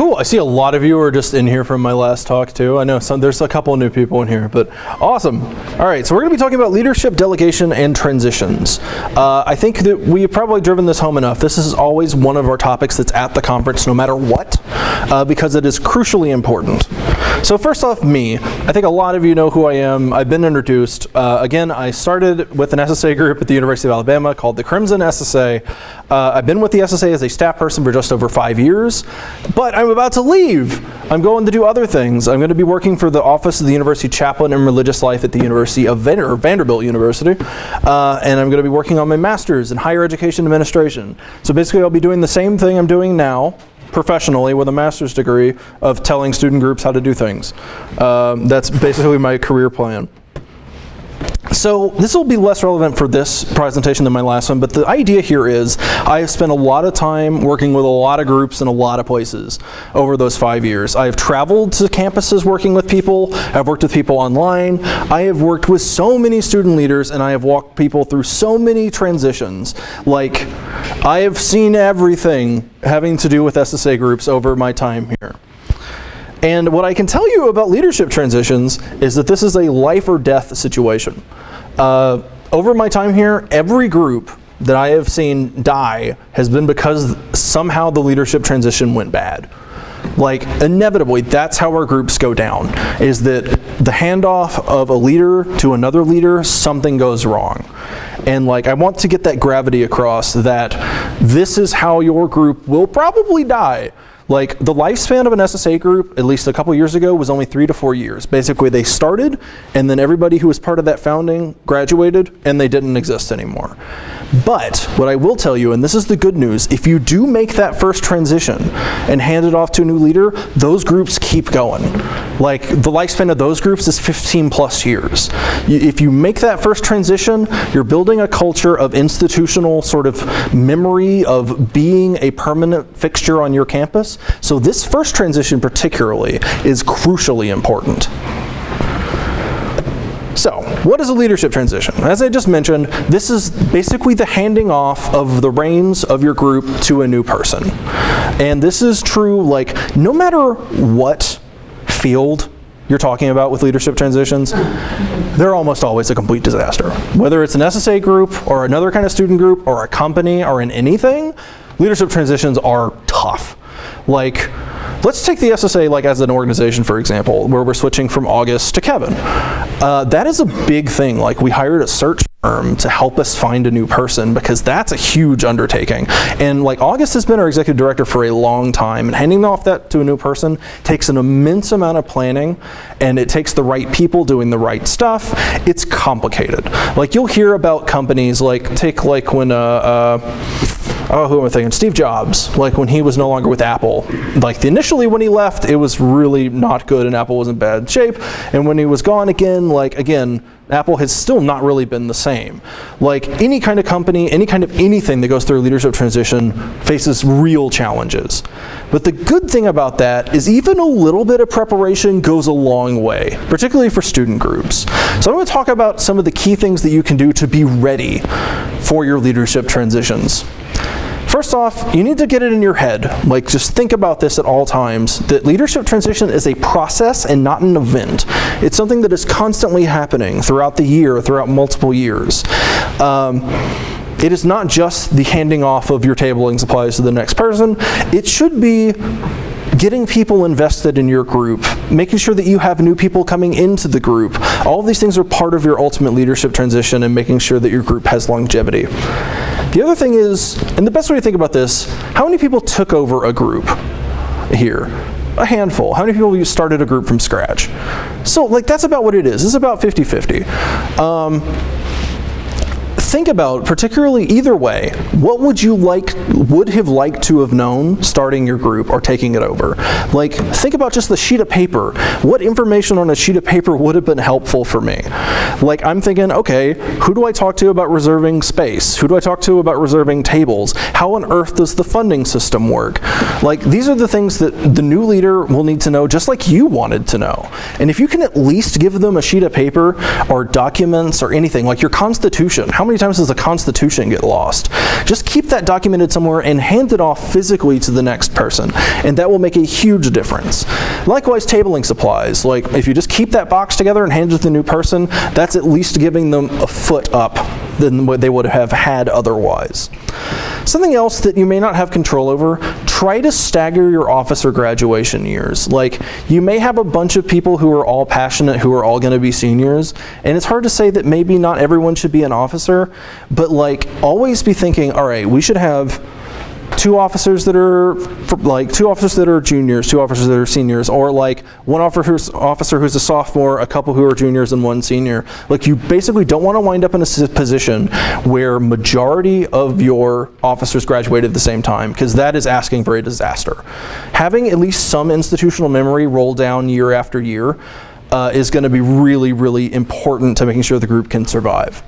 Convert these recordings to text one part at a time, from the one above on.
Cool. I see a lot of you are just in here from my last talk too. I know there's a couple of new people in here, but awesome. All right, so we're going to be talking about leadership, delegation, and transitions. I think that we have probably driven this home enough. This is always one of our topics that's at the conference no matter what, because it is crucially important. So first off, me. I think a lot of you know who I am. I've been introduced. Again, I started with an SSA group at the University of Alabama called the Crimson SSA. I've been with the SSA as a staff person for just over 5 years, but I'm about to leave. I'm going to do other things. I'm going to be working for the Office of the University Chaplain and Religious Life at the University of Vanderbilt University, and I'm going to be working on my master's in higher education administration. So basically I'll be doing the same thing I'm doing now, professionally with a master's degree of telling student groups how to do things. That's basically my career plan. So this will be less relevant for this presentation than my last one, but the idea here is I have spent a lot of time working with a lot of groups in a lot of places over those 5 years. I have traveled to campuses working with people. I've worked with people online. I have worked with so many student leaders, and I have walked people through so many transitions. Like, I have seen everything having to do with SSA groups over my time here. And what I can tell you about leadership transitions is that this is a life or death situation. Over my time here, every group that I have seen die has been because somehow the leadership transition went bad. Like, inevitably, that's how our groups go down, is that the handoff of a leader to another leader, something goes wrong. And like, I want to get that gravity across that this is how your group will probably die. Like, the lifespan of an SSA group, at least a couple years ago, was only 3 to 4 years. Basically, they started, and then everybody who was part of that founding graduated, and they didn't exist anymore. But what I will tell you, and this is the good news, if you do make that first transition and hand it off to a new leader, those groups keep going. Like, the lifespan of those groups is 15 plus years. If you make that first transition, you're building a culture of institutional sort of memory of being a permanent fixture on your campus. So this first transition particularly is crucially important. So, what is a leadership transition? As I just mentioned, this is basically the handing off of the reins of your group to a new person. And this is true, like, no matter what field you're talking about with leadership transitions, they're almost always a complete disaster. Whether it's an SSA group or another kind of student group or a company or in anything, leadership transitions are tough. Like, let's take the SSA like as an organization, for example, where we're switching from August to Kevin. That is a big thing. Like, we hired a search firm to help us find a new person because that's a huge undertaking. And like, August has been our executive director for a long time, and handing off that to a new person takes an immense amount of planning, and it takes the right people doing the right stuff. It's complicated. Like, you'll hear about companies like, take like when who am I thinking? Steve Jobs, like when he was no longer with Apple. Like, initially when he left, it was really not good and Apple was in bad shape. And when he was gone again, like, again, Apple has still not really been the same. Like, any kind of company, any kind of anything that goes through a leadership transition faces real challenges. But the good thing about that is even a little bit of preparation goes a long way, particularly for student groups. So I'm going to talk about some of the key things that you can do to be ready for your leadership transitions. First off, you need to get it in your head, like, just think about this at all times, that leadership transition is a process and not an event. It's something that is constantly happening throughout the year, throughout multiple years. It is not just the handing off of your tabling supplies to the next person. It should be getting people invested in your group, making sure that you have new people coming into the group. All of these things are part of your ultimate leadership transition and making sure that your group has longevity. The other thing is, and the best way to think about this, how many people took over a group here? A handful. How many people you started a group from scratch? So, like, that's about what it is. It's about 50-50. Think about, particularly either way, what would have liked to have known starting your group or taking it over? Like, think about just the sheet of paper. What information on a sheet of paper would have been helpful for me? Like I'm thinking, okay, who do I talk to about reserving space? Who do I talk to about reserving tables? How on earth does the funding system work? Like these are the things that the new leader will need to know, just like you wanted to know. And if you can at least give them a sheet of paper or documents or anything, like your constitution. How many times does a constitution get lost? Just keep that documented somewhere and hand it off physically to the next person. And that will make a huge difference. Likewise, tabling supplies. Like if you just keep that box together and hand it to the new person, that's at least giving them a foot up than what they would have had otherwise. Something else that you may not have control over, try to stagger your officer graduation years. Like, you may have a bunch of people who are all passionate, who are all going to be seniors, and it's hard to say that maybe not everyone should be an officer, but like, always be thinking, all right, we should have two officers that are juniors, two officers that are seniors, or like one officer who's a sophomore, a couple who are juniors, and one senior. Like you basically don't want to wind up in a position where majority of your officers graduate at the same time, because that is asking for a disaster. Having at least some institutional memory roll down year after year is going to be really, really important to making sure the group can survive.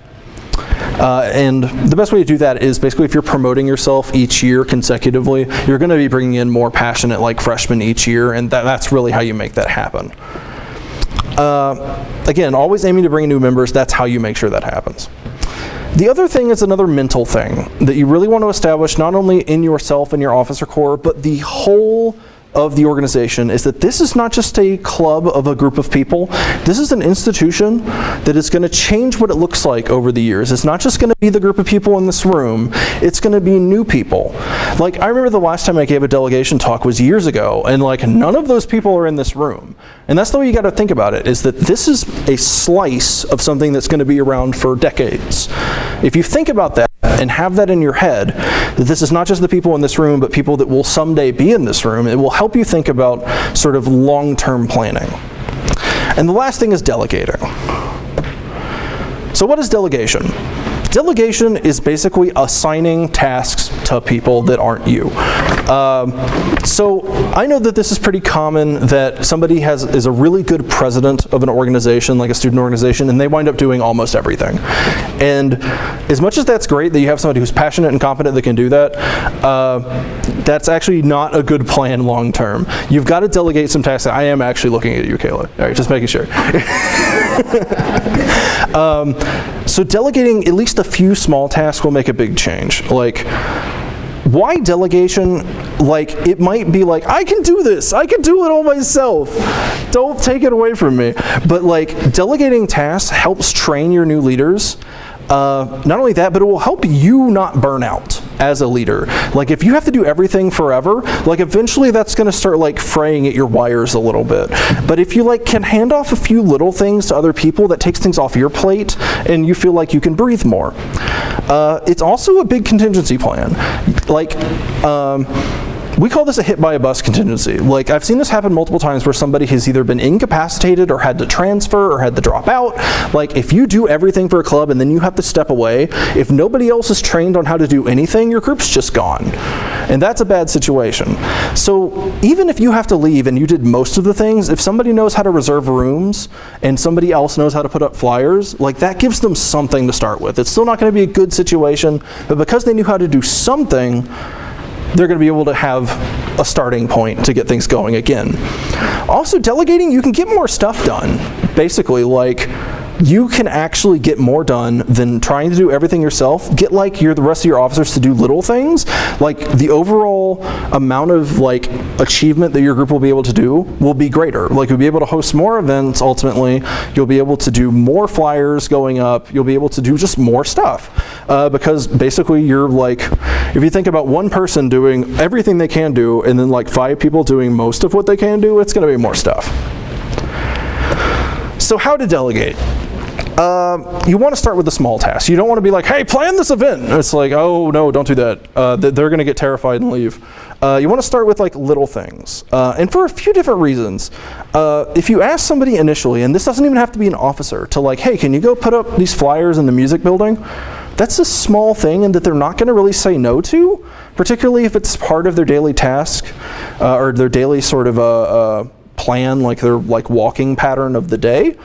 And the best way to do that is basically if you're promoting yourself each year consecutively, you're going to be bringing in more passionate like freshmen each year, and that's really how you make that happen. Again, always aiming to bring in new members, that's how you make sure that happens. The other thing is another mental thing that you really want to establish not only in yourself and your officer corps, but the whole of the organization, is that this is not just a club of a group of people. This is an institution that is going to change what it looks like over the years. It's not just going to be the group of people in this room, it's going to be new people. Like, I remember the last time I gave a delegation talk was years ago, and like none of those people are in this room. And that's the way you got to think about it, is that this is a slice of something that's going to be around for decades. If you think about that and have that in your head, that this is not just the people in this room, but people that will someday be in this room, it will help you think about sort of long-term planning. And the last thing is delegating. So what is delegation? Delegation is basically assigning tasks to people that aren't you. So I know that this is pretty common, that somebody is a really good president of an organization, like a student organization, and they wind up doing almost everything. And as much as that's great that you have somebody who's passionate and competent that can do that, that's actually not a good plan long term. You've got to delegate some tasks. I am actually looking at you, Kayla. All right, just making sure. So delegating at least a few small tasks will make a big change. Like, why delegation? Like, it might be like, I can do this, I can do it all myself, don't take it away from me. But like, delegating tasks helps train your new leaders. Not only that, but it will help you not burn out as a leader. Like, if you have to do everything forever, like eventually that's going to start like fraying at your wires a little bit. But if you like can hand off a few little things to other people, that takes things off your plate and you feel like you can breathe more. It's also a big contingency plan. Like, we call this a hit by a bus contingency. Like, I've seen this happen multiple times where somebody has either been incapacitated or had to transfer or had to drop out. Like, if you do everything for a club and then you have to step away, if nobody else is trained on how to do anything, your group's just gone. And that's a bad situation. So even if you have to leave and you did most of the things, if somebody knows how to reserve rooms and somebody else knows how to put up flyers, like that gives them something to start with. It's still not going to be a good situation, but because they knew how to do something, they're going to be able to have a starting point to get things going again. Also, delegating, you can get more stuff done. Basically, like, you can actually get more done than trying to do everything yourself. Get like the rest of your officers to do little things. Like, the overall amount of like achievement that your group will be able to do will be greater. Like, you'll be able to host more events ultimately. You'll be able to do more flyers going up. You'll be able to do just more stuff. Because basically you're like, if you think about one person doing everything they can do and then like 5 people doing most of what they can do, it's going to be more stuff. So how to delegate? You want to start with the small tasks. You don't want to be like, hey, plan this event. It's like, oh no, don't do that. They're going to get terrified and leave. You want to start with like little things. And for a few different reasons. If you ask somebody initially, and this doesn't even have to be an officer, to like, hey, can you go put up these flyers in the music building? That's a small thing and that they're not going to really say no to, particularly if it's part of their daily task or their daily sort of plan, like their like walking pattern of the day.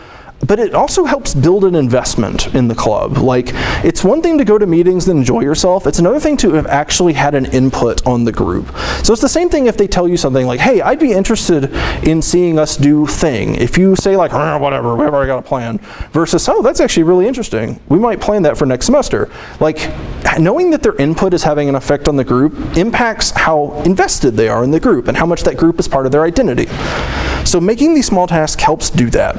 But it also helps build an investment in the club. Like, it's one thing to go to meetings and enjoy yourself. It's another thing to have actually had an input on the group. So it's the same thing if they tell you something like, hey, I'd be interested in seeing us do thing. If you say like, whatever, we already got a plan, versus, oh, that's actually really interesting. We might plan that for next semester. Like, knowing that their input is having an effect on the group impacts how invested they are in the group and how much that group is part of their identity. So making these small tasks helps do that.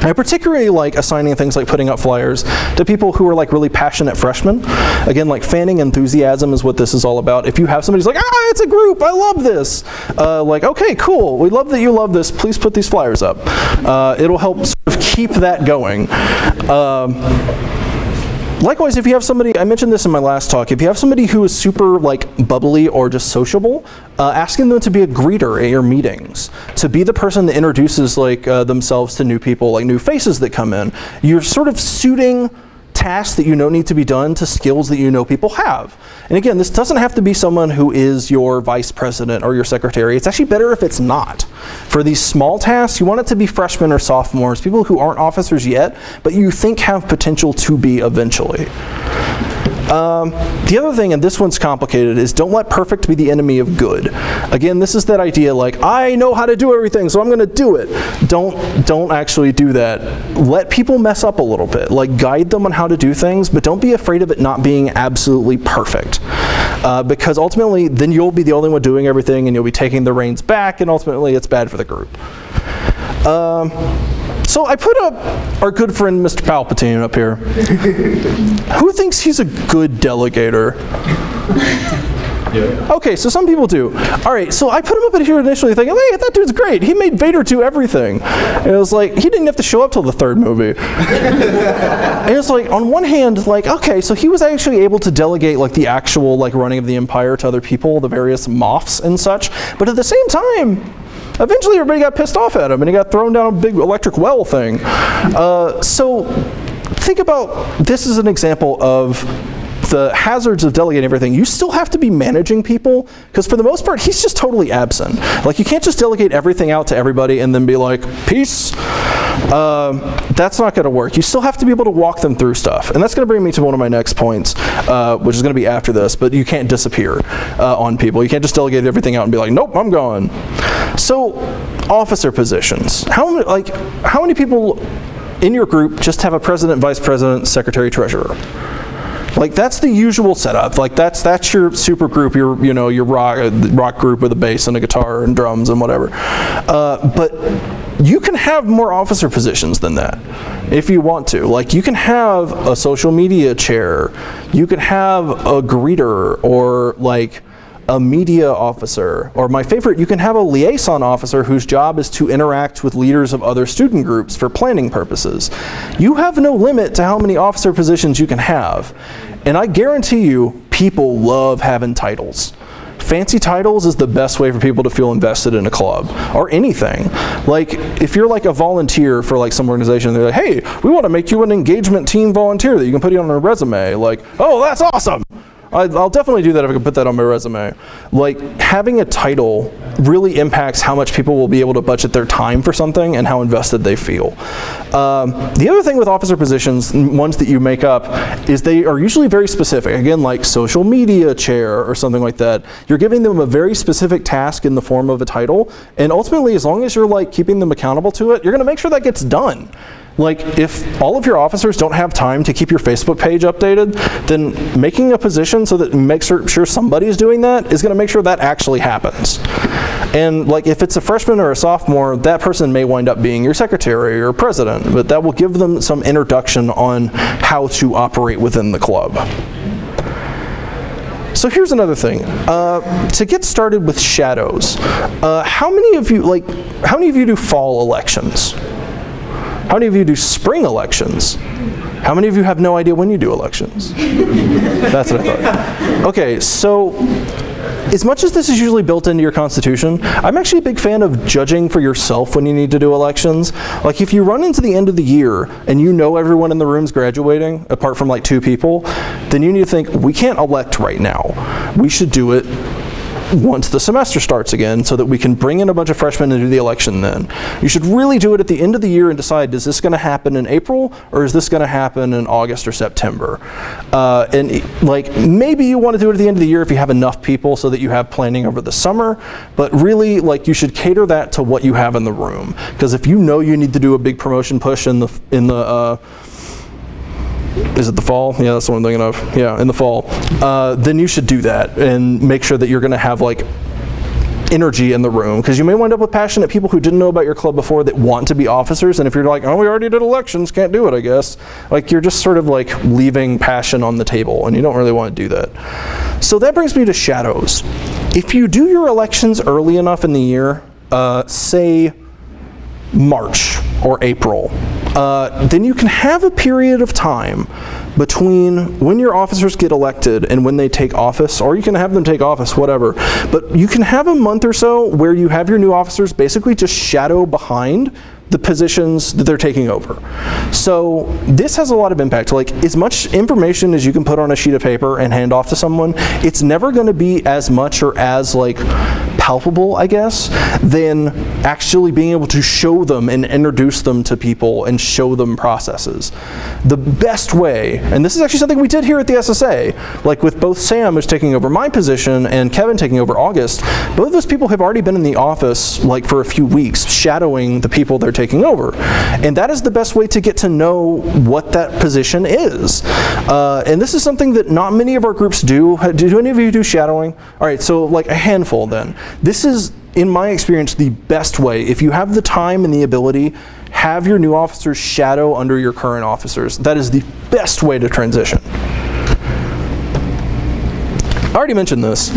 I particularly like assigning things like putting up flyers to people who are like really passionate freshmen. Again, like fanning enthusiasm is what this is all about. If you have somebody who's like, it's a group, I love this. Like, okay, cool, we love that you love this, please put these flyers up. It'll help sort of keep that going. Likewise, if you have somebody, I mentioned this in my last talk, if you have somebody who is super like bubbly or just sociable, asking them to be a greeter at your meetings, to be the person that introduces like themselves to new people, like new faces that come in, you're sort of suiting tasks that you know need to be done to skills that you know people have. And again, this doesn't have to be someone who is your vice president or your secretary. It's actually better if it's not. For these small tasks, you want it to be freshmen or sophomores, people who aren't officers yet, but you think have potential to be eventually. The other thing, and this one's complicated, is don't let perfect be the enemy of good. Again, this is that idea like, I know how to do everything, so I'm going to do it. Don't actually do that. Let people mess up a little bit. Like, guide them on how to do things, but don't be afraid of it not being absolutely perfect. Because ultimately, then you'll be the only one doing everything, and you'll be taking the reins back, and ultimately it's bad for the group. So I put up our good friend Mr. Palpatine up here. Who thinks he's a good delegator? Yeah. Okay, so some people do. All right, so I put him up in here initially thinking, hey, that dude's great. He made Vader do everything. And it was like, he didn't have to show up till the third movie. And it's like, on one hand, like, okay, so he was actually able to delegate like the actual like running of the Empire to other people, the various Moffs and such. But at the same time, eventually everybody got pissed off at him and he got thrown down a big electric well thing. So think about this as an example of the hazards of delegating everything. You still have to be managing people, because for the most part, he's just totally absent. Like, you can't just delegate everything out to everybody and then be like, peace. That's not going to work. You still have to be able to walk them through stuff. And that's going to bring me to one of my next points, which is going to be after this, but you can't disappear on people. You can't just delegate everything out and be like, nope, I'm gone. So, officer positions. How many people in your group just have a president, vice president, secretary, treasurer? Like, that's the usual setup. Like, that's your super group, your rock group with a bass and a guitar and drums and whatever. But you can have more officer positions than that if you want to. Like, you can have a social media chair. You can have a greeter, or like a media officer, or my favorite, you can have a liaison officer whose job is to interact with leaders of other student groups for planning purposes. You have no limit to how many officer positions you can have. And I guarantee you, people love having titles. Fancy titles is the best way for people to feel invested in a club or anything. Like, if you're like a volunteer for like some organization, they're like, hey, we want to make you an engagement team volunteer that you can put on a resume. Like, oh, that's awesome. I'll definitely do that if I can put that on my resume. Like, having a title really impacts how much people will be able to budget their time for something and how invested they feel. The other thing with officer positions, ones that you make up, is they are usually very specific. Again, like social media chair or something like that. You're giving them a very specific task in the form of a title, and ultimately, as long as you're like keeping them accountable to it, you're gonna make sure that gets done. Like, if all of your officers don't have time to keep your Facebook page updated, then making a position so that makes sure somebody's doing that is going to make sure that actually happens. And like, if it's a freshman or a sophomore, that person may wind up being your secretary or president, but that will give them some introduction on how to operate within the club. So here's another thing. To get started with shadows, how many of you do fall elections? How many of you do spring elections? How many of you have no idea when you do elections? That's what I thought. Okay, so as much as this is usually built into your constitution, I'm actually a big fan of judging for yourself when you need to do elections. Like, if you run into the end of the year and you know everyone in the room's graduating, apart from like 2 people, then you need to think, we can't elect right now. We should do it once the semester starts again, so that we can bring in a bunch of freshmen and do the election then. You should really do it at the end of the year and decide, is this going to happen in April, or is this going to happen in August or September? And like, maybe you want to do it at the end of the year if you have enough people so that you have planning over the summer, but really, like, you should cater that to what you have in the room. Because if you know you need to do a big promotion push in the is it the fall? Yeah, that's what I'm thinking of. Yeah, in the fall. Then you should do that and make sure that you're going to have like energy in the room, because you may wind up with passionate people who didn't know about your club before that want to be officers, and if you're like, oh, we already did elections, can't do it, I guess, like, you're just sort of like leaving passion on the table, and you don't really want to do that. So that brings me to shadows. If you do your elections early enough in the year, say March or April, then you can have a period of time between when your officers get elected and when they take office, or you can have them take office, whatever. But you can have a month or so where you have your new officers basically just shadow behind the positions that they're taking over. So this has a lot of impact. Like, as much information as you can put on a sheet of paper and hand off to someone, it's never going to be as much or as like palpable, I guess, than actually being able to show them and introduce them to people and show them processes. The best way, and this is actually something we did here at the SSA, like with both Sam, who's taking over my position, and Kevin taking over August, both of those people have already been in the office like for a few weeks, shadowing the people they're taking over. And that is the best way to get to know what that position is. And this is something that not many of our groups do. Do any of you do shadowing? All right, so like a handful then. This is, in my experience, the best way. If you have the time and the ability, have your new officers shadow under your current officers. That is the best way to transition. I already mentioned this.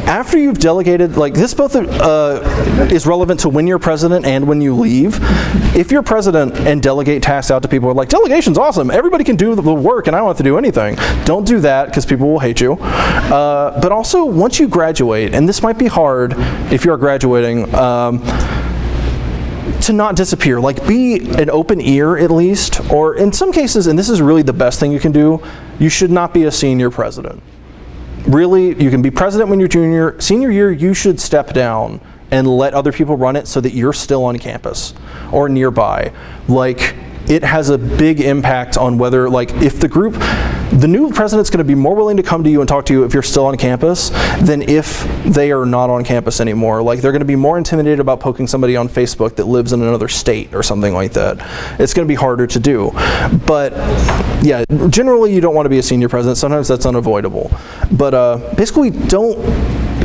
After you've delegated, like this both is relevant to when you're president and when you leave. If you're president and delegate tasks out to people, like, delegation's awesome, everybody can do the work and I don't have to do anything. Don't do that, because people will hate you. But also, once you graduate, and this might be hard if you're graduating, to not disappear, like be an open ear at least, or in some cases, and this is really the best thing you can do, you should not be a senior president. Really, you can be president when you're junior. Senior year, you should step down and let other people run it so that you're still on campus or nearby. Like, it has a big impact on whether, like, if the new president's going to be more willing to come to you and talk to you if you're still on campus than if they are not on campus anymore. Like, they're going to be more intimidated about poking somebody on Facebook that lives in another state or something like that. It's going to be harder to do. But yeah, generally you don't want to be a senior president. Sometimes that's unavoidable. But basically, don't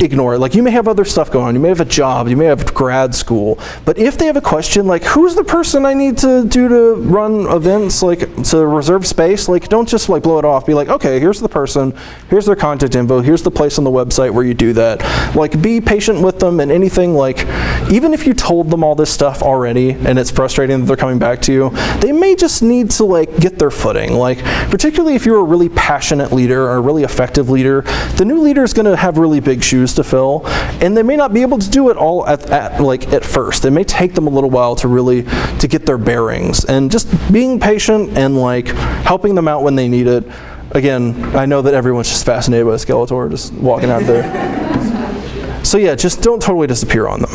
ignore it. Like, you may have other stuff going on. You may have a job. You may have grad school. But if they have a question, like, who's the person I need to do to run events, like, to reserve space, like, don't just like blow it off. Be like, okay, here's the person, here's their contact info, here's the place on the website where you do that. Like, be patient with them, and anything, like, even if you told them all this stuff already and it's frustrating that they're coming back to you, they may just need to, like, get their footing. Like, particularly if you're a really passionate leader or a really effective leader, the new leader is going to have really big shoes to fill, and they may not be able to do it all at first. It may take them a little while to get their bearings, and just being patient and like helping them out when they need it. Again, I know that everyone's just fascinated by Skeletor just walking out there. So yeah, just don't totally disappear on them.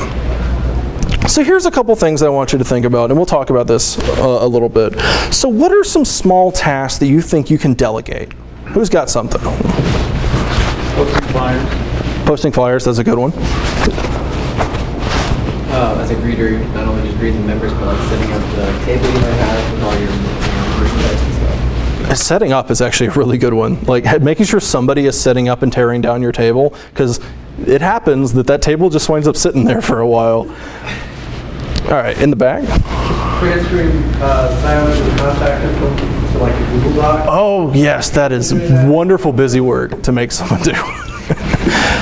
So here's a couple things that I want you to think about, and we'll talk about this a little bit. So what are some small tasks that you think you can delegate? Who's got something? Posting flyers. Posting flyers, that's a good one. As a greeter, not only just greeting members, but like setting up the table you might have with all your merchandise and stuff. Setting up is actually a really good one. Like, making sure somebody is setting up and tearing down your table, because it happens that table just winds up sitting there for a while. All right, in the back. Transferring silence and contact info to like a Google Doc. Oh yes, that is wonderful busy work to make someone do.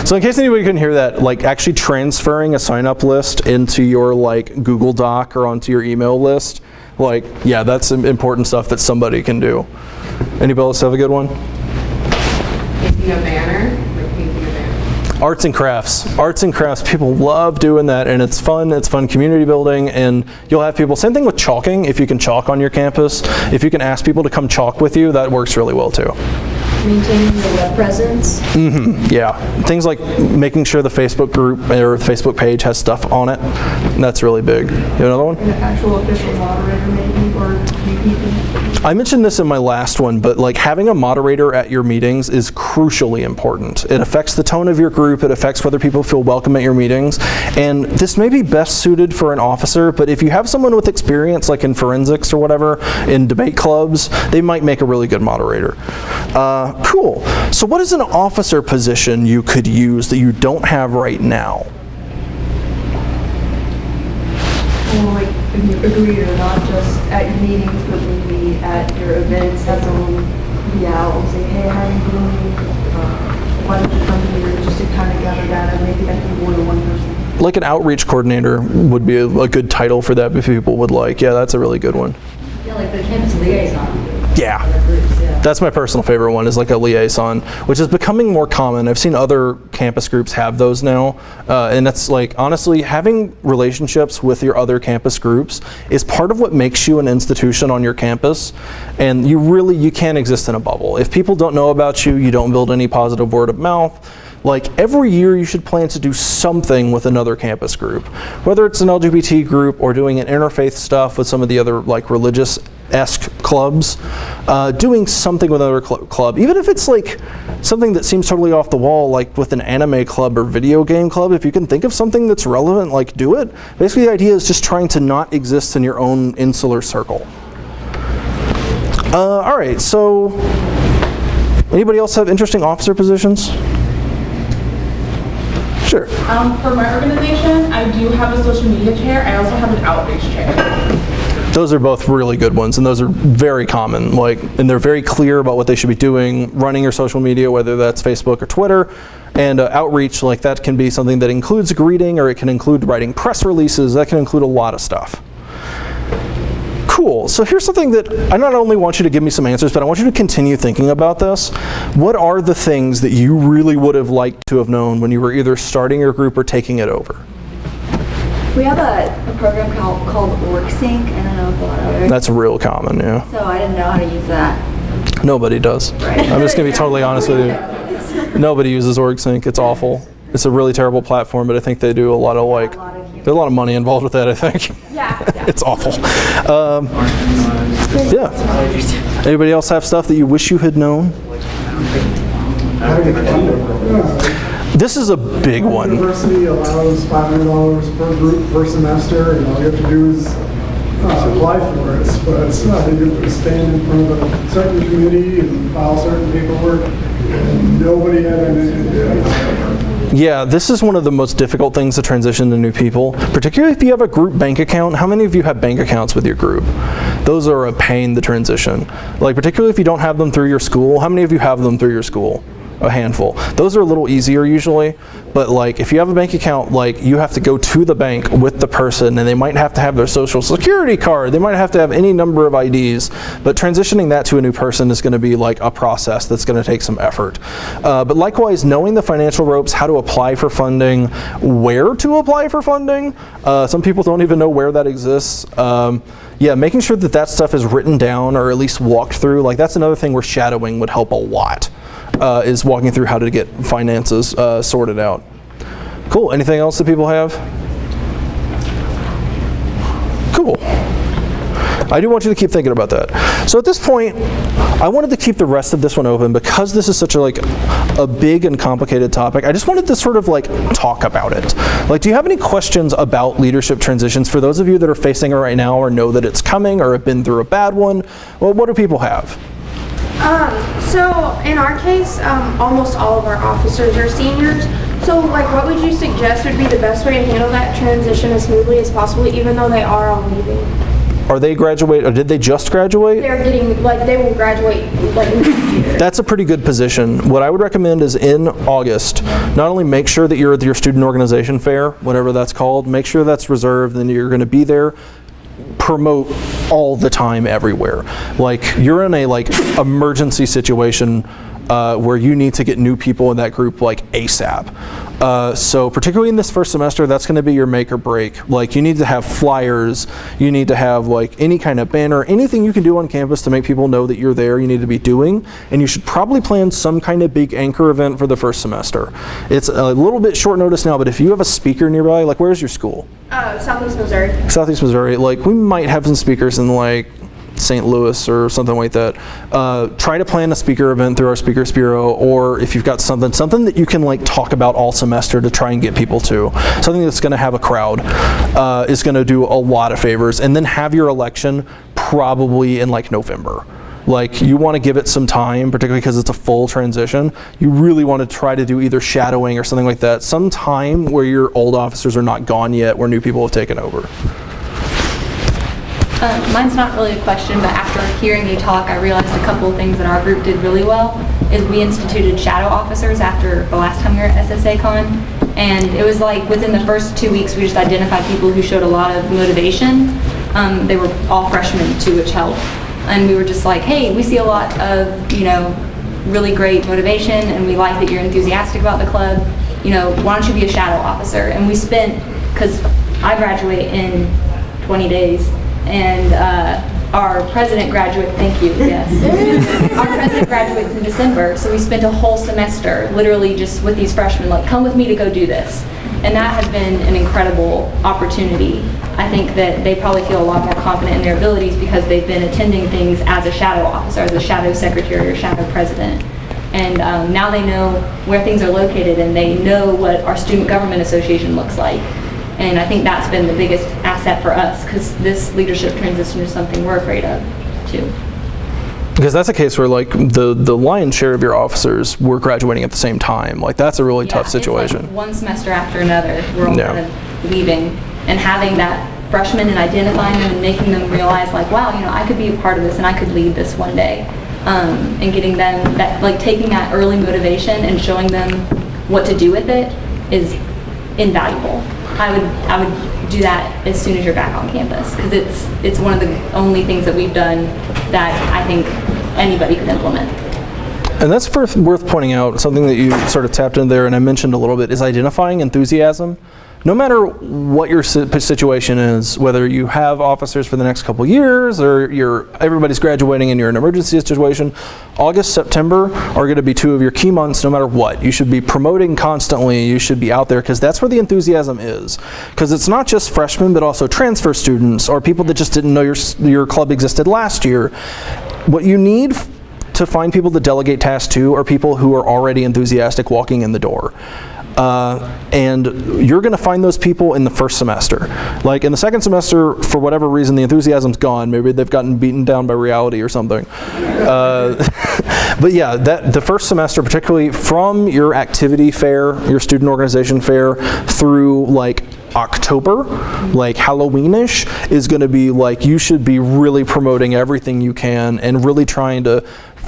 So in case anybody couldn't hear that, like actually transferring a sign-up list into your like Google Doc or onto your email list, like, yeah, that's some important stuff that somebody can do. Anybody else have a good one? Painting a banner, like painting a banner. Arts and crafts. Arts and crafts, people love doing that, and it's fun community building, and you'll have people, same thing with chalking, if you can chalk on your campus. If you can ask people to come chalk with you, that works really well too. maintaining the web presence. Yeah, things like making sure the Facebook group or the Facebook page has stuff on it. That's really big. You have another one? An actual official moderator maybe, or few people. I mentioned this in my last one, but like having a moderator at your meetings is crucially important. It affects the tone of your group, it affects whether people feel welcome at your meetings, and this may be best suited for an officer, but if you have someone with experience like in forensics or whatever, in debate clubs, they might make a really good moderator. Cool. So what is an officer position you could use that you don't have right now? Well, like, if you agree or not just at your meetings, but maybe at your events, have someone be out and say, hey, how are you doing? Why don't you come here, just to kind of gather data, maybe that can be more than one person. Like an outreach coordinator would be a good title for that if people would like. Yeah, that's a really good one. Yeah, like the campus liaison. Yeah. For the groups, yeah. That's my personal favorite one, is like a liaison, which is becoming more common. I've seen other campus groups have those now, and that's like, honestly, having relationships with your other campus groups is part of what makes you an institution on your campus, and you can't exist in a bubble. If people don't know about you, you don't build any positive word of mouth. Like every year you should plan to do something with another campus group, whether it's an LGBT group or doing an interfaith stuff with some of the other like religious-esque clubs, doing something with another club, even if it's like something that seems totally off the wall, like with an anime club or video game club. If you can think of something that's relevant, like do it. Basically the idea is just trying to not exist in your own insular circle. All right, so anybody else have interesting officer positions? Sure. For my organization, I do have a social media chair. I also have an outreach chair. Those are both really good ones, and those are very common. And they're very clear about what they should be doing, running your social media, whether that's Facebook or Twitter. And outreach, like that can be something that includes greeting, or it can include writing press releases. That can include a lot of stuff. Cool. So here's something that I not only want you to give me some answers, but I want you to continue thinking about this. What are the things that you really would have liked to have known when you were either starting your group or taking it over? We have a program called OrgSync. I don't know if a lot of others. That's real common, yeah. So I didn't know how to use that. Nobody does. Right. I'm just going to be totally honest with you. Nobody uses OrgSync. It's awful. It's a really terrible platform, but I think they do a lot of there's a lot of money involved with that, I think. Yeah. It's awful. Yeah. Anybody else have stuff that you wish you had known? This is a big one. University allows $500 per group per semester, and all you have to do is apply for it. But it's not, you have to stand in front of a certain committee and file certain paperwork, and nobody had anything to do with it. Yeah, this is one of the most difficult things to transition to new people, particularly if you have a group bank account. How many of you have bank accounts with your group? Those are a pain to transition. Like particularly if you don't have them through your school. How many of you have them through your school? A handful. Those are a little easier usually, but like if you have a bank account, like you have to go to the bank with the person, and they might have to have their social security card, they might have to have any number of IDs, but transitioning that to a new person is going to be like a process that's going to take some effort. But likewise, knowing the financial ropes, how to apply for funding, where to apply for funding, some people don't even know where that exists. Yeah, making sure that that stuff is written down or at least walked through, like that's another thing where shadowing would help a lot. Is walking through how to get finances sorted out. Cool. Anything else that people have? Cool. I do want you to keep thinking about that. So at this point, I wanted to keep the rest of this one open because this is such a big and complicated topic. I just wanted to sort of like talk about it. Like, do you have any questions about leadership transitions for those of you that are facing it right now or know that it's coming or have been through a bad one? Well, what do people have? So in our case, almost all of our officers are seniors. So like what would you suggest would be the best way to handle that transition as smoothly as possible, even though they are all leaving? Are they graduate, or did they just graduate? They're getting, like they will graduate like next year. That's a pretty good position. What I would recommend is in August, not only make sure that you're at your student organization fair, whatever that's called, make sure that's reserved, and you're going to be there. Promote all the time everywhere. Like you're in a like emergency situation where you need to get new people in that group like ASAP. So particularly in this first semester, that's going to be your make or break. Like you need to have flyers, you need to have like any kind of banner, anything you can do on campus to make people know that you're there, you need to be doing. And you should probably plan some kind of big anchor event for the first semester. It's a little bit short notice now, but if you have a speaker nearby, like where's your school? Southeast Missouri. Southeast Missouri. Like we might have some speakers in like St. Louis or something like that. Try to plan a speaker event through our Speakers Bureau, or if you've got something that you can like talk about all semester to try and get people to. Something that's going to have a crowd is going to do a lot of favors. And then have your election probably in like November. Like you want to give it some time, particularly because it's a full transition. You really want to try to do either shadowing or something like that, some time where your old officers are not gone yet, where new people have taken over. Mine's not really a question, but after hearing you talk, I realized a couple of things that our group did really well is we instituted shadow officers after the last time we were at SSA Con. And it was like within the first 2 weeks, we just identified people who showed a lot of motivation. They were all freshmen too, which helped. And we were just like, hey, we see a lot of, really great motivation, and we like that you're enthusiastic about the club. Why don't you be a shadow officer? And we spent, because I graduate in 20 days, and our president thank you, yes. Our president graduates in December, so we spent a whole semester literally just with these freshmen, like, come with me to go do this. And that has been an incredible opportunity. I think that they probably feel a lot more confident in their abilities because they've been attending things as a shadow officer, as a shadow secretary or shadow president. And now they know where things are located, and they know what our student government association looks like. And I think that's been the biggest asset for us, because this leadership transition is something we're afraid of, too. Because that's a case where like the lion's share of your officers were graduating at the same time. Like that's a really tough situation. It's like one semester after another, we're all kind of leaving, and having that freshman and identifying them and making them realize like, wow, I could be a part of this and I could lead this one day. And getting them that, like taking that early motivation and showing them what to do with it is invaluable. I would do that as soon as you're back on campus, because it's one of the only things that we've done that I think anybody could implement. And that's worth pointing out. Something that you sort of tapped in there, and I mentioned a little bit, is identifying enthusiasm. No matter what your situation is, whether you have officers for the next couple years or everybody's graduating and you're in an emergency situation, August, September are going to be two of your key months no matter what. You should be promoting constantly. You should be out there, because that's where the enthusiasm is. Because it's not just freshmen, but also transfer students or people that just didn't know your club existed last year. What you need to find people to delegate tasks to are people who are already enthusiastic walking in the door. And you're going to find those people in the first semester. Like in the second semester, for whatever reason, the enthusiasm's gone. Maybe they've gotten beaten down by reality or something. But yeah, the first semester, particularly from your activity fair, your student organization fair, through like October, like Halloweenish, is going to be like, you should be really promoting everything you can and really trying to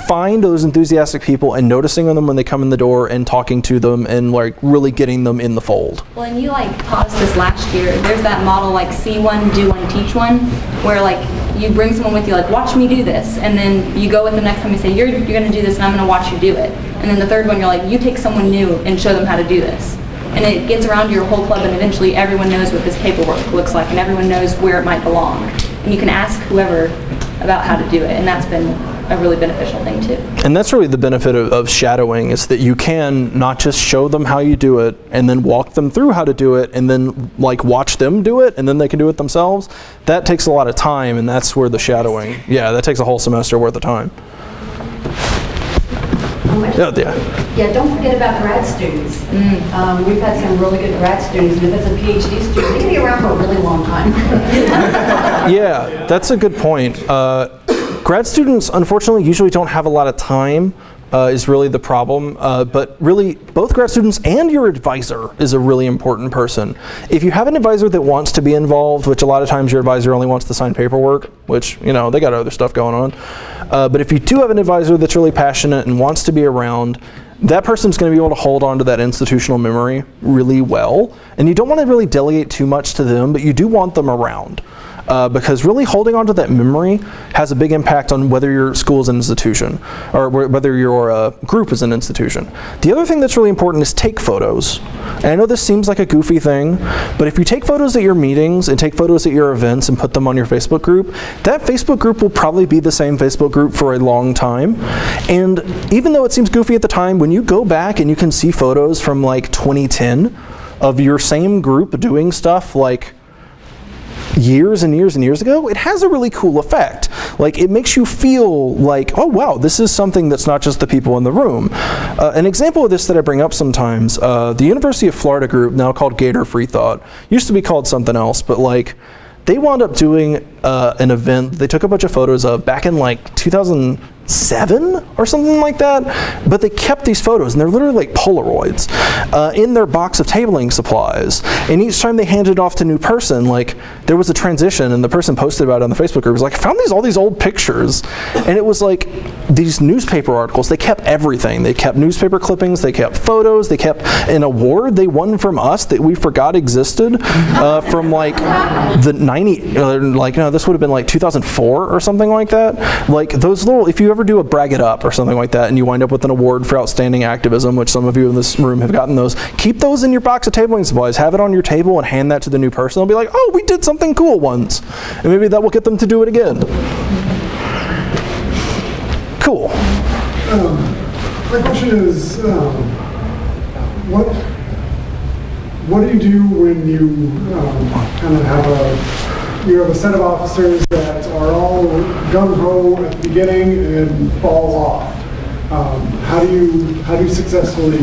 find those enthusiastic people and noticing them when they come in the door and talking to them and like really getting them in the fold. Well, and you like taught us this last year. There's that model like see one, do one, teach one, where like you bring someone with you, like watch me do this, and then you go with them next time and say you're going to do this and I'm going to watch you do it. And then the third one you're like, you take someone new and show them how to do this. And it gets around to your whole club, and eventually everyone knows what this paperwork looks like and everyone knows where it might belong. And you can ask whoever about how to do it, and that's been a really beneficial thing too. And that's really the benefit of shadowing, is that you can not just show them how you do it and then walk them through how to do it and then like watch them do it and then they can do it themselves. That takes a lot of time, and that's where the shadowing, that takes a whole semester worth of time. Yeah, don't forget about grad students. We've had some really good grad students, and if it's a PhD student, they can be around for a really long time. Yeah, that's a good point. Grad students, unfortunately, usually don't have a lot of time, is really the problem. But really, both grad students and your advisor is a really important person. If you have an advisor that wants to be involved, which a lot of times your advisor only wants to sign paperwork, which, they got other stuff going on. But if you do have an advisor that's really passionate and wants to be around, that person's going to be able to hold on to that institutional memory really well. And you don't want to really delegate too much to them, but you do want them around. because really holding on to that memory has a big impact on whether your school is an institution or whether your group is an institution. The other thing that's really important is take photos. And I know this seems like a goofy thing, but if you take photos at your meetings and take photos at your events and put them on your Facebook group, that Facebook group will probably be the same Facebook group for a long time. And even though it seems goofy at the time, when you go back and you can see photos from like 2010 of your same group doing stuff like years and years and years ago, it has a really cool effect. Like, it makes you feel like, oh wow, this is something that's not just the people in the room. An example of this that I bring up sometimes, the University of Florida group, now called Gator Free Thought, used to be called something else, but like, they wound up doing an event they took a bunch of photos of back in like 2007 or something like that, but they kept these photos, and they're literally like Polaroids in their box of tabling supplies. And each time they handed it off to a new person, like, there was a transition, and the person posted about it on the Facebook group. It was like, I found all these old pictures, and it was like these newspaper articles. They kept everything. They kept newspaper clippings. They kept photos. They kept an award they won from us that we forgot existed from like the 90, this would have been like 2004 or something like that. Like, those little, if you ever do a Brag It Up or something like that and you wind up with an award for outstanding activism, which some of you in this room have gotten those, keep those in your box of tabling supplies, have it on your table, and hand that to the new person. They'll be like, oh, we did something cool once. And maybe that will get them to do it again. Cool. My question is, what do you do when you kind of have a set of officers that are all gung-ho at the beginning and fall off? How do you successfully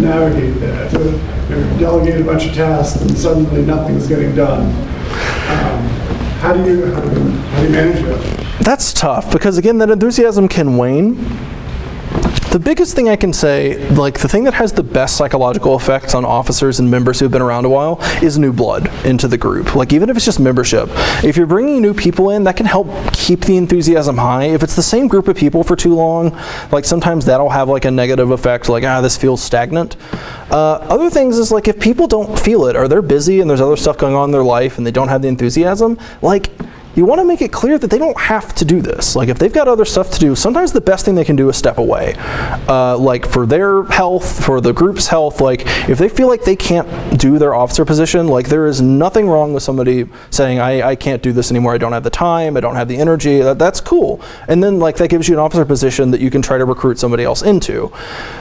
navigate that? Delegate a bunch of tasks and suddenly nothing's getting done. How do you manage that? That's tough, because again, that enthusiasm can wane. The biggest thing I can say, like the thing that has the best psychological effects on officers and members who've been around a while, is new blood into the group. Like, even if it's just membership, if you're bringing new people in, that can help keep the enthusiasm high. If it's the same group of people for too long, like sometimes that'll have like a negative effect, like, this feels stagnant. Other things is like, if people don't feel it, or they're busy and there's other stuff going on in their life and they don't have the enthusiasm, like, you want to make it clear that they don't have to do this. Like, if they've got other stuff to do, sometimes the best thing they can do is step away. Like, for their health, for the group's health, like, if they feel like they can't do their officer position, like, there is nothing wrong with somebody saying, I can't do this anymore, I don't have the time, I don't have the energy. That's cool. And then, like, that gives you an officer position that you can try to recruit somebody else into.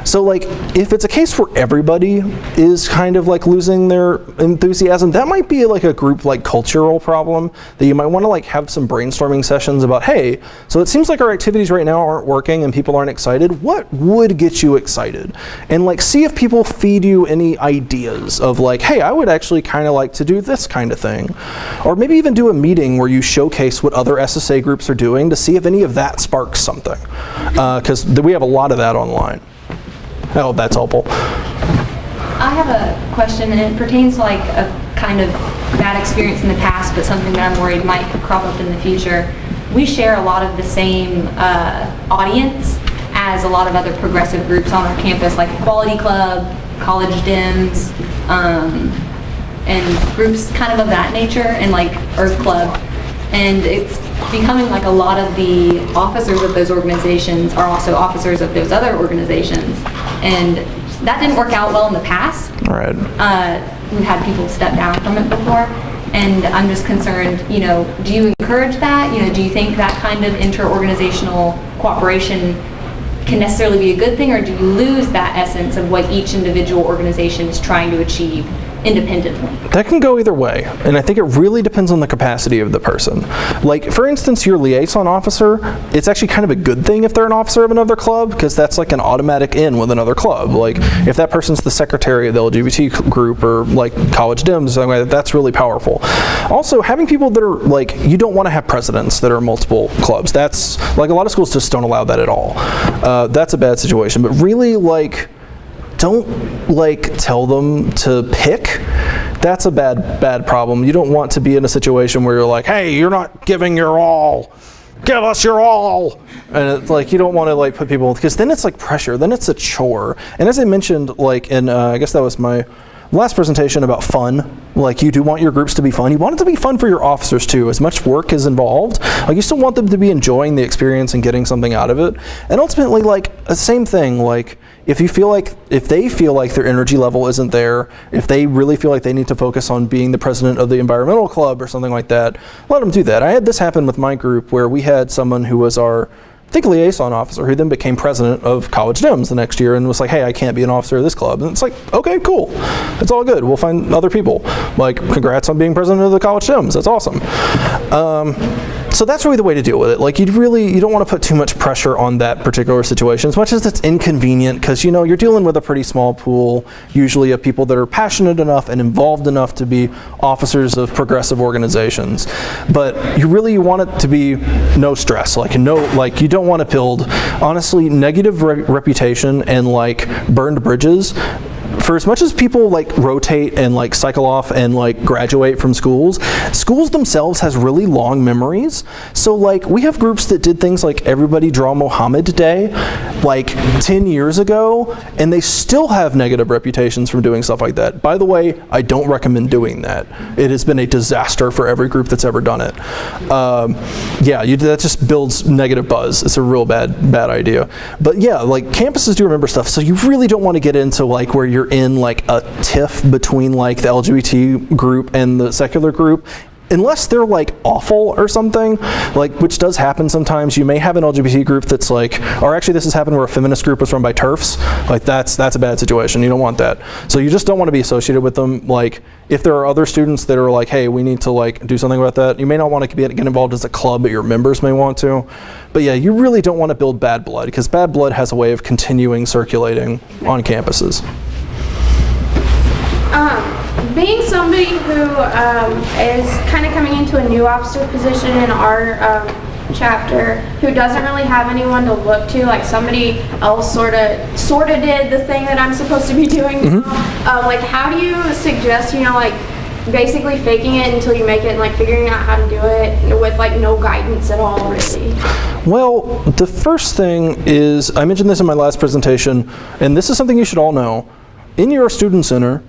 So, like, if it's a case where everybody is kind of like losing their enthusiasm, that might be like a group like cultural problem that you might want to like have some brainstorming sessions about, hey, so it seems like our activities right now aren't working and people aren't excited. What would get you excited? And like, see if people feed you any ideas of like, hey, I would actually kind of like to do this kind of thing. Or maybe even do a meeting where you showcase what other SSA groups are doing to see if any of that sparks something. Because we have a lot of that online. I hope that's helpful. I have a question, and it pertains to like a kind of bad experience in the past, but something that I'm worried might crop up in the future. We share a lot of the same audience as a lot of other progressive groups on our campus, like Quality Club, College Dims, and groups kind of that nature, and like Earth Club. And it's becoming like a lot of the officers of those organizations are also officers of those other organizations. And that didn't work out well in the past. Right. We've had people step down from it before, and I'm just concerned, do you encourage that? Do you think that kind of inter-organizational cooperation can necessarily be a good thing, or do you lose that essence of what each individual organization is trying to achieve independently? That can go either way, and I think it really depends on the capacity of the person. Like, for instance, your liaison officer, it's actually kind of a good thing if they're an officer of another club, because that's like an automatic in with another club. Like, if that person's the secretary of the LGBT group or like College Dims, something like that, that's really powerful. Also, having people that are like, you don't want to have presidents that are multiple clubs. That's like, a lot of schools just don't allow that at all. That's a bad situation, but really, like, don't like tell them to pick. That's a bad problem. You don't want to be in a situation where you're like, hey, you're not giving your all. Give us your all. And it's like, you don't want to like put people, because then it's like pressure, then it's a chore. And as I mentioned, like in, I guess that was my last presentation about fun. Like, you do want your groups to be fun. You want it to be fun for your officers too. As much work is involved, like, you still want them to be enjoying the experience and getting something out of it. And ultimately, like, the same thing, like, if they feel like their energy level isn't there, if they really feel like they need to focus on being the president of the environmental club or something like that, let them do that. I had this happen with my group where we had someone who was our, I think, liaison officer, who then became president of college Dems the next year and was like, hey, I can't be an officer of this club. And it's like, okay, cool. It's all good. We'll find other people. Like, congrats on being president of the college Dems. That's awesome. So that's really the way to deal with it. Like, you don't want to put too much pressure on that particular situation, as much as it's inconvenient, because, you know, you're dealing with a pretty small pool, usually of people that are passionate enough and involved enough to be officers of progressive organizations. But you want it to be no stress. Like, you don't want to build, honestly, negative reputation and, like, burned bridges. For as much as people, like, rotate and, like, cycle off and, like, graduate from schools themselves has really long memories. So, like, we have groups that did things like Everybody Draw Mohammed Day, like, 10 years ago, and they still have negative reputations from doing stuff like that. By the way, I don't recommend doing that. It has been a disaster for every group that's ever done it. That just builds negative buzz. It's a real bad idea. But yeah, like, campuses do remember stuff, so you really don't want to get into, like, where you're in, like, a tiff between, like, the LGBT group and the secular group, unless they're, like, awful or something, like, which does happen sometimes. You may have an LGBT group that's like, or actually this has happened where a feminist group was run by TERFs. Like, that's a bad situation. You don't want that. So you just don't want to be associated with them. Like, if there are other students that are like, hey, we need to, like, do something about that, you may not want to get involved as a club, but your members may want to. But yeah, you really don't want to build bad blood, because bad blood has a way of continuing circulating on campuses. Being somebody who is kind of coming into a new officer position in our chapter, who doesn't really have anyone to look to, like, somebody else sort of did the thing that I'm supposed to be doing. Like, how do you suggest, you know, like, basically faking it until you make it and, like, figuring out how to do it with, like, no guidance at all, really? Well, the first thing is, I mentioned this in my last presentation, and this is something you should all know. In your student center,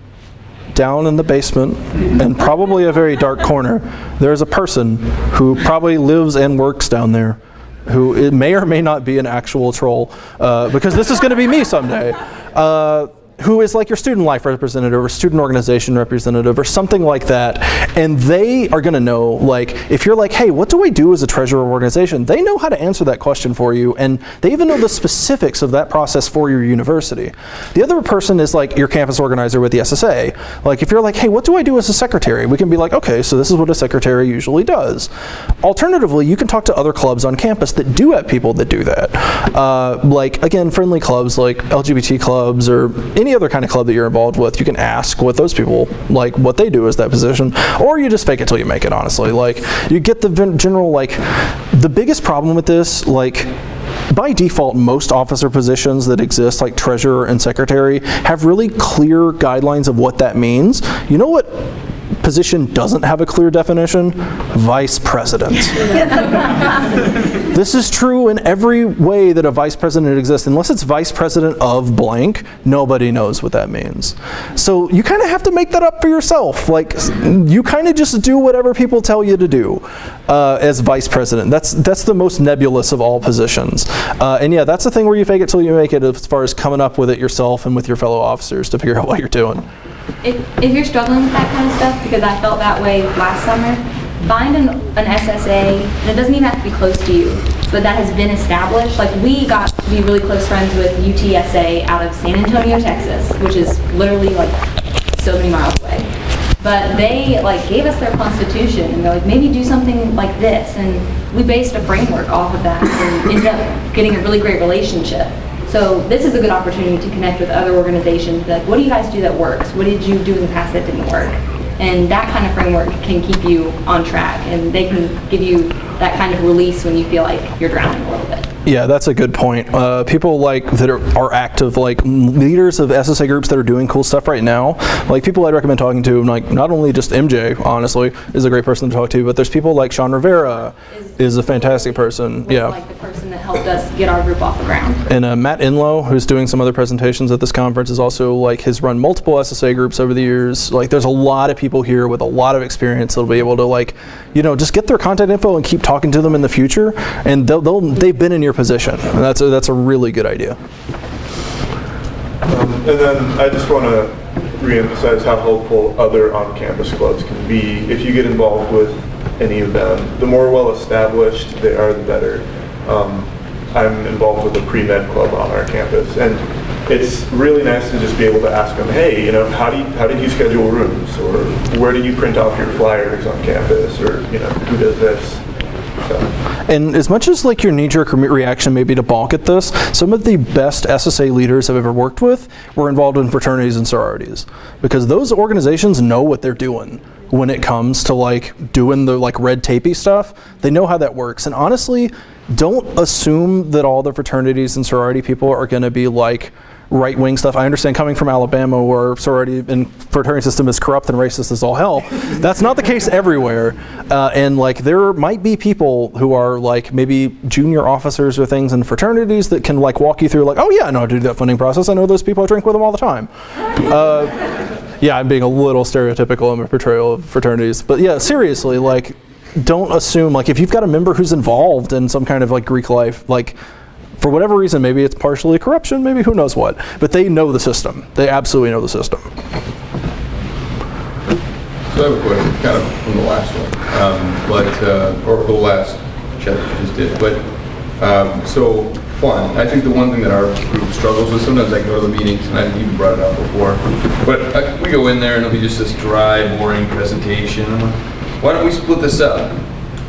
down in the basement, and probably a very dark corner, there's a person who probably lives and works down there, who it may or may not be an actual troll, because this is going to be me someday, who is like your student life representative or student organization representative or something like that. And they are going to know, like, if you're like, hey, what do I do as a treasurer of organization? They know how to answer that question for you, and they even know the specifics of that process for your university. The other person is like your campus organizer with the SSA. Like, if you're like, hey, what do I do as a secretary? We can be like, okay, so this is what a secretary usually does. Alternatively, you can talk to other clubs on campus that do have people that do that. Like, again, friendly clubs like LGBT clubs or any other kind of club that you're involved with. You can ask what those people, like, what they do as that position, or you just fake it till you make it, honestly. Like, you get the general, like, the biggest problem with this, like, by default, most officer positions that exist, like treasurer and secretary, have really clear guidelines of what that means. You know what position doesn't have a clear definition? Vice president. This is true in every way that a vice president exists. Unless it's vice president of blank, nobody knows what that means. So you kind of have to make that up for yourself. Like, you kind of just do whatever people tell you to do as vice president. That's the most nebulous of all positions. And yeah, that's the thing where you fake it till you make it, as far as coming up with it yourself and with your fellow officers to figure out what you're doing. If you're struggling with that kind of stuff, because I felt that way last summer, find an SSA, and it doesn't even have to be close to you, but that has been established. Like, we got to be really close friends with UTSA out of San Antonio, Texas, which is literally, like, so many miles away. But they, like, gave us their constitution, and they're like, maybe do something like this, and we based a framework off of that, and ended up getting a really great relationship. So this is a good opportunity to connect with other organizations. Like, what do you guys do that works? What did you do in the past that didn't work? And that kind of framework can keep you on track, and they can give you that kind of release when you feel like you're drowning a little bit. Yeah, that's a good point. People like that are active, like leaders of SSA groups that are doing cool stuff right now. Like people I'd recommend talking to, like not only just MJ, honestly, is a great person to talk to, but there's people like Sean Rivera is a fantastic person. Was like the person that helped us get our group off the ground. And Matt Inlow, who's doing some other presentations at this conference, is also like has run multiple SSA groups over the years. Like there's a lot of people here with a lot of experience that'll be able to like, you know, just get their contact info and keep talking to them in the future, and they've been in your position. And that's a really good idea. And then I just want to reemphasize how helpful other on-campus clubs can be. If you get involved with any of them, the more well-established they are, the better. I'm involved with a pre-med club on our campus, and it's really nice to just be able to ask them, hey, you know, how did you schedule rooms, or where do you print off your flyers on campus, or you know, who does this? So. And as much as like your knee-jerk reaction may be to balk at this, some of the best SSA leaders I've ever worked with were involved in fraternities and sororities, because those organizations know what they're doing when it comes to like doing the like red tapey stuff. They know how that works. And honestly, don't assume that all the fraternities and sorority people are going to be like right-wing stuff. I understand coming from Alabama, where sorority and fraternity system is corrupt and racist as all hell. That's not the case everywhere. And like there might be people who are like maybe junior officers or things in fraternities that can like walk you through like, oh yeah, I know how to do that funding process. I know those people, I drink with them all the time. Yeah, I'm being a little stereotypical in my portrayal of fraternities. But yeah, seriously, like don't assume, like if you've got a member who's involved in some kind of like Greek life, like for whatever reason, maybe it's partially corruption, maybe who knows what, but they know the system. They absolutely know the system. So I have a question, kind of from the last one, or the last chat that you just did, but so fun. I think the one thing that our group struggles with, sometimes I go to the meetings, and I've even brought it up before, but we go in there and it'll be just this dry, boring presentation. I'm like, why don't we split this up?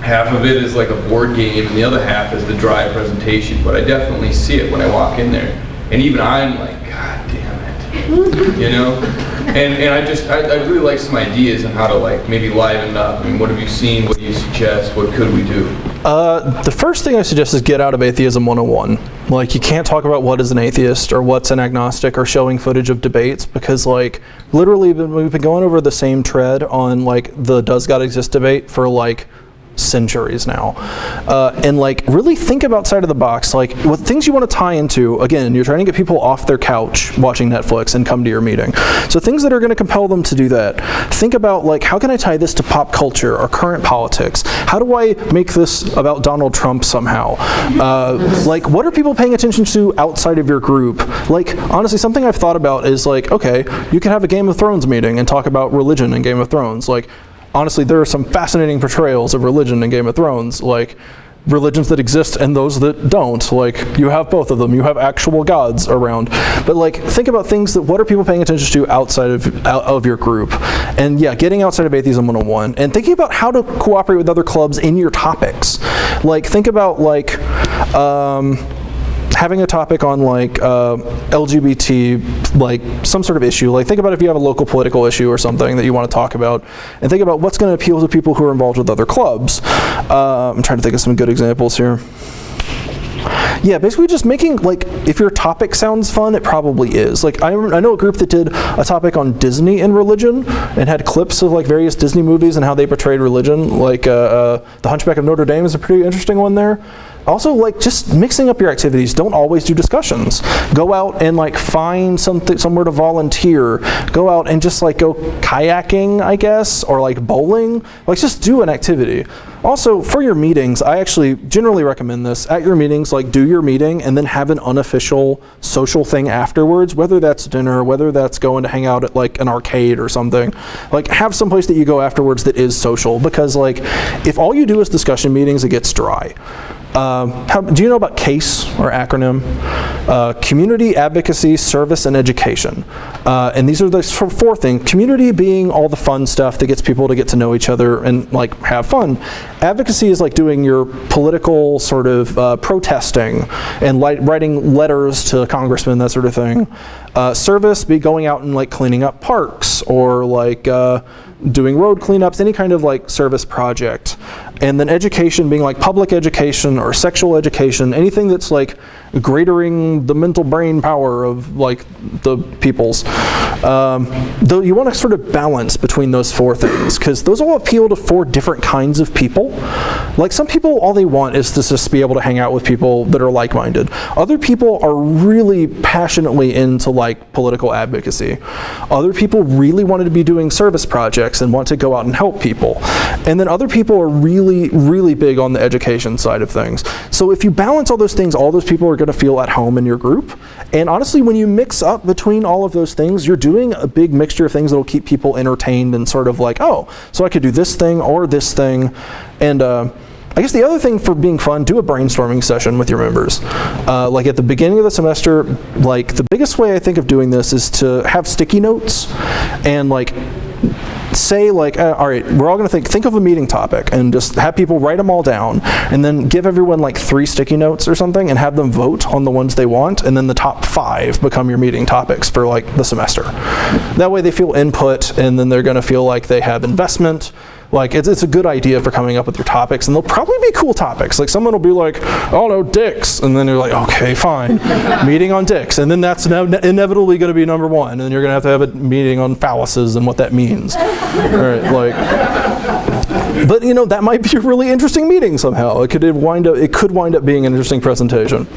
Half of it is like a board game, and the other half is the dry presentation. But I definitely see it when I walk in there, and even I'm like, God damn it, you know. And I really like some ideas on how to like maybe liven up. I mean, what have you seen? What do you suggest? What could we do? The first thing I suggest is get out of Atheism 101. Like you can't talk about what is an atheist or what's an agnostic or showing footage of debates, because like literally we've been going over the same thread on like the does God exist debate for like centuries now, and like really think about outside of the box, like what things you want to tie into. Again, you're trying to get people off their couch watching Netflix and come to your meeting, so things that are going to compel them to do that. Think about like, how can I tie this to pop culture or current politics? How do I make this about Donald Trump somehow? Like what are people paying attention to outside of your group? Like honestly, something I've thought about is like, okay, you could have a Game of Thrones meeting and talk about religion in Game of Thrones. Like honestly, there are some fascinating portrayals of religion in Game of Thrones, like religions that exist and those that don't. Like you have both of them. You have actual gods around. But like think about things that what are people paying attention to outside of your group? And yeah, getting outside of Atheism 101 and thinking about how to cooperate with other clubs in your topics. Like think about like having a topic on like LGBT, like some sort of issue. Like think about if you have a local political issue or something that you want to talk about, and think about what's going to appeal to people who are involved with other clubs. I'm trying to think of some good examples here. Yeah, basically just making, like, if your topic sounds fun, it probably is. Like, I know a group that did a topic on Disney and religion and had clips of, like, various Disney movies and how they portrayed religion. Like, The Hunchback of Notre Dame is a pretty interesting one there. Also, like, just mixing up your activities. Don't always do discussions. Go out and, like, find somewhere to volunteer. Go out and just, like, go kayaking, I guess, or, like, bowling. Like, just do an activity. Also, for your meetings, I actually generally recommend this. At your meetings, like, do your meeting and then have an unofficial social thing afterwards, whether that's dinner, whether that's going to hang out at, like, an arcade or something. Like, have some place that you go afterwards that is social, because, like, if all you do is discussion meetings, it gets dry. Do you know about CASE, or acronym? Community, Advocacy, Service, and Education. And these are the four things. Community being all the fun stuff that gets people to get to know each other and, like, have fun. Advocacy is like doing your political sort of protesting and writing letters to congressmen, that sort of thing. Service be going out and, like, cleaning up parks, or like doing road cleanups, any kind of like service project. And then education being like public education or sexual education, anything that's like greatering the mental brain power of like the peoples. Though you want to sort of balance between those four things, because those all appeal to four different kinds of people. Like some people, all they want is to just be able to hang out with people that are like-minded. Other people are really passionately into like political advocacy. Other people really wanted to be doing service projects and want to go out and help people. And then other people are really big on the education side of things. So if you balance all those things, all those people are going to feel at home in your group. And honestly, when you mix up between all of those things, you're doing a big mixture of things that will keep people entertained and sort of like, oh, so I could do this thing or this thing. And I guess the other thing for being fun, do a brainstorming session with your members. Like at the beginning of the semester, like the biggest way I think of doing this is to have sticky notes and like say like, all right, we're all gonna think of a meeting topic and just have people write them all down and then give everyone like 3 sticky notes or something and have them vote on the ones they want, and then the top 5 become your meeting topics for like the semester. That way they feel input, and then they're gonna feel like they have investment. Like it's a good idea for coming up with your topics, and they'll probably be cool topics. Like someone will be like, oh no, dicks, and then you're like, okay, fine, meeting on dicks, and then that's inevitably going to be number 1, and then you're going to have a meeting on phalluses and what that means. All right, like, but you know that might be a really interesting meeting somehow. It could wind up being an interesting presentation.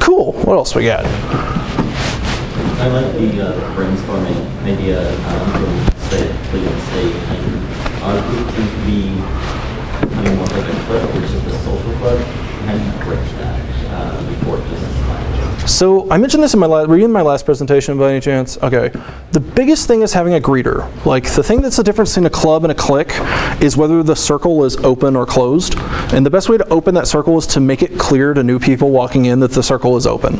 Cool. What else we got? I like the brainstorming idea from Cleveland State. And our group seems to be becoming more like a club, or just a social club. How do you bridge that before just So I mentioned this in were you in my last presentation by any chance? Okay. The biggest thing is having a greeter. Like the thing that's the difference between a club and a clique is whether the circle is open or closed. And the best way to open that circle is to make it clear to new people walking in that the circle is open.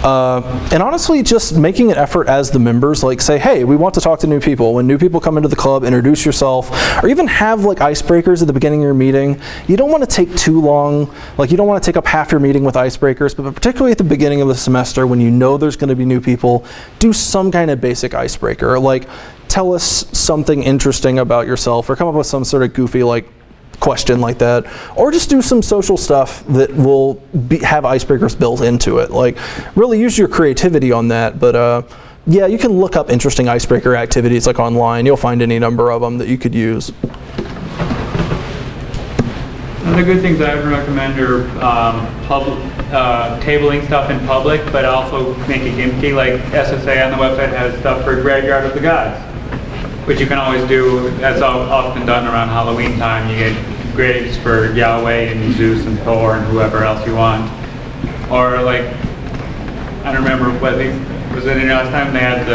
And honestly, just making an effort as the members, like say, hey, we want to talk to new people. When new people come into the club, introduce yourself, or even have like icebreakers at the beginning of your meeting. You don't want to take too long. Like you don't want to take up half your meeting with icebreakers, but particularly at the beginning of the semester when you know there's going to be new people, do some kind of basic icebreaker. Like tell us something interesting about yourself, or come up with some sort of goofy like question like that, or just do some social stuff that will have icebreakers built into it. Like really use your creativity on that, but yeah, you can look up interesting icebreaker activities like online. You'll find any number of them that you could use. One of the good things I would recommend are tabling stuff in public, but also make it gimmicky. Like SSA on the website has stuff for Graveyard of the Gods, which you can always do. That's often done around Halloween time. You get graves for Yahweh and Zeus and Thor and whoever else you want. Or like, I don't remember, was it in last time they had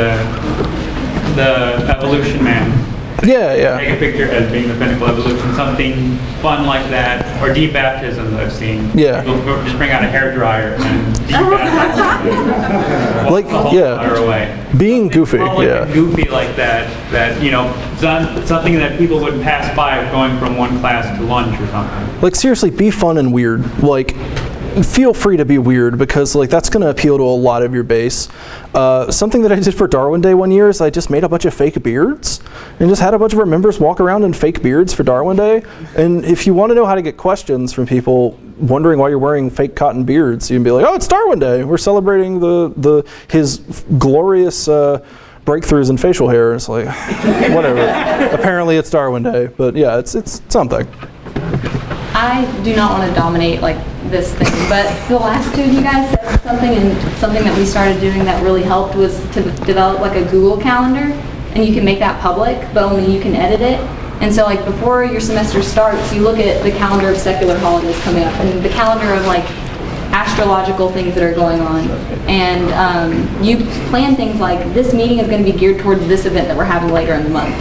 the Evolution Man. Yeah. Take a picture as being the pinnacle evolution, something fun like that, or debaptisms I've seen. Yeah. People just bring out a hairdryer and debaptize. Like, yeah. Away. Being goofy, And goofy like that, you know, something that people would pass by going from one class to lunch or something. Like seriously, be fun and weird. Like, feel free to be weird, because like that's going to appeal to a lot of your base. Something that I did for Darwin Day one year is I just made a bunch of fake beards and just had a bunch of our members walk around in fake beards for Darwin Day. And if you want to know how to get questions from people wondering why you're wearing fake cotton beards, you can be like, oh, it's Darwin Day. We're celebrating his glorious breakthroughs in facial hair. It's like, whatever. Apparently it's Darwin Day, but yeah, it's something. I do not want to dominate like this thing, but the last two of you guys said something, and something that we started doing that really helped was to develop like a Google Calendar, and you can make that public, but only you can edit it. And so like before your semester starts, you look at the calendar of secular holidays coming up and the calendar of like astrological things that are going on, and you plan things like this meeting is going to be geared towards this event that we're having later in the month.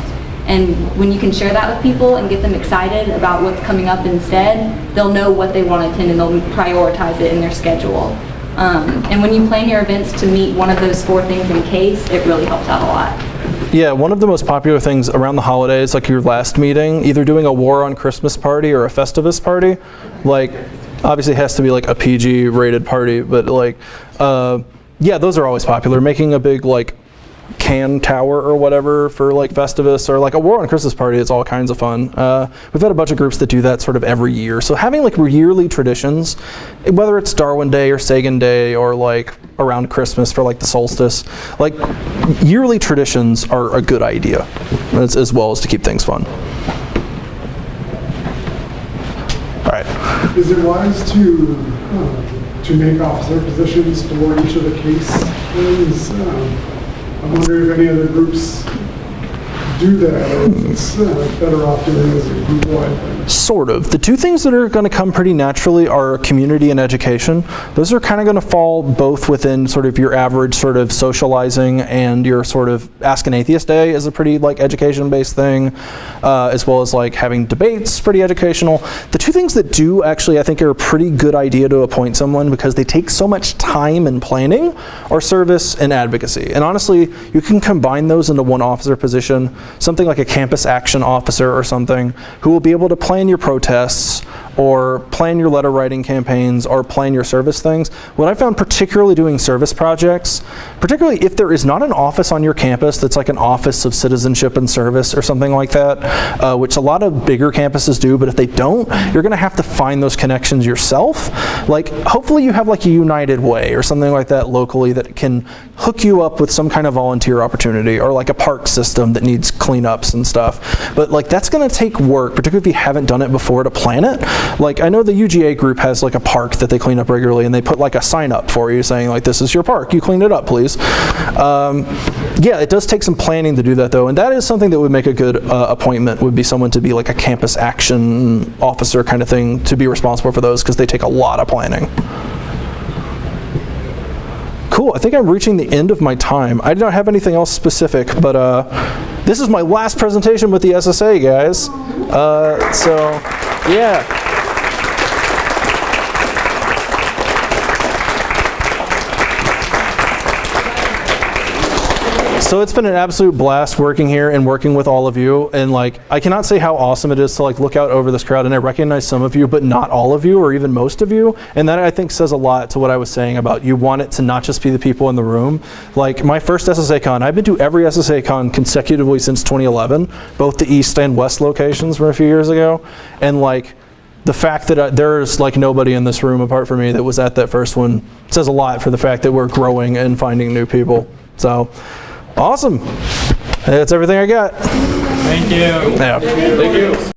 And when you can share that with people and get them excited about what's coming up instead, they'll know what they want to attend and they'll prioritize it in their schedule. And when you plan your events to meet one of those 4 things in case, it really helps out a lot. Yeah, one of the most popular things around the holidays, like your last meeting, either doing a War on Christmas party or a Festivus party, like obviously it has to be like a PG rated party, but like, yeah, those are always popular. Making a big like can tower or whatever for like Festivus, or like a War on Christmas party. It's all kinds of fun. We've had a bunch of groups that do that sort of every year. So having like yearly traditions, whether it's Darwin Day or Sagan Day or like around Christmas for like the solstice, like yearly traditions are a good idea, as well as to keep things fun. All right. Is it wise to make officer positions for each of the case things? I wonder if any other groups do that, or if it's better off doing it as a group-wide thing. Sort of. The two things that are going to come pretty naturally are community and education. Those are kind of going to fall both within sort of your average sort of socializing, and your sort of Ask an Atheist Day is a pretty like education-based thing, as well as like having debates, pretty educational. The two things that do actually I think are a pretty good idea to appoint someone, because they take so much time and planning, are service and advocacy. And honestly, you can combine those into one officer position, something like a campus action officer or something, who will be able to plan your protests, or plan your letter writing campaigns, or plan your service things. What I found particularly doing service projects, particularly if there is not an office on your campus that's like an office of citizenship and service or something like that, which a lot of bigger campuses do, but if they don't, you're gonna have to find those connections yourself. Like hopefully you have like a United Way or something like that locally that can hook you up with some kind of volunteer opportunity, or like a park system that needs cleanups and stuff. But like that's gonna take work, particularly if you haven't done it before, to plan it. Like I know the UGA group has like a park that they clean up regularly, and they put like a sign up for you saying like, this is your park, you clean it up please. Yeah, it does take some planning to do that though, and that is something that would make a good appointment, would be someone to be like a campus action officer kind of thing, to be responsible for those, because they take a lot of planning. Cool, I think I'm reaching the end of my time. I don't have anything else specific, but this is my last presentation with the SSA, guys. So, yeah. So it's been an absolute blast working here and working with all of you, and like I cannot say how awesome it is to like look out over this crowd, and I recognize some of you but not all of you, or even most of you, and that I think says a lot to what I was saying about you want it to not just be the people in the room. Like my first SSA Con, I've been to every SSA Con consecutively since 2011, both the East and West locations from a few years ago, and like the fact that there's like nobody in this room apart from me that was at that first one says a lot for the fact that we're growing and finding new people. So awesome. That's everything I got. Thank you. Yeah. Thank you.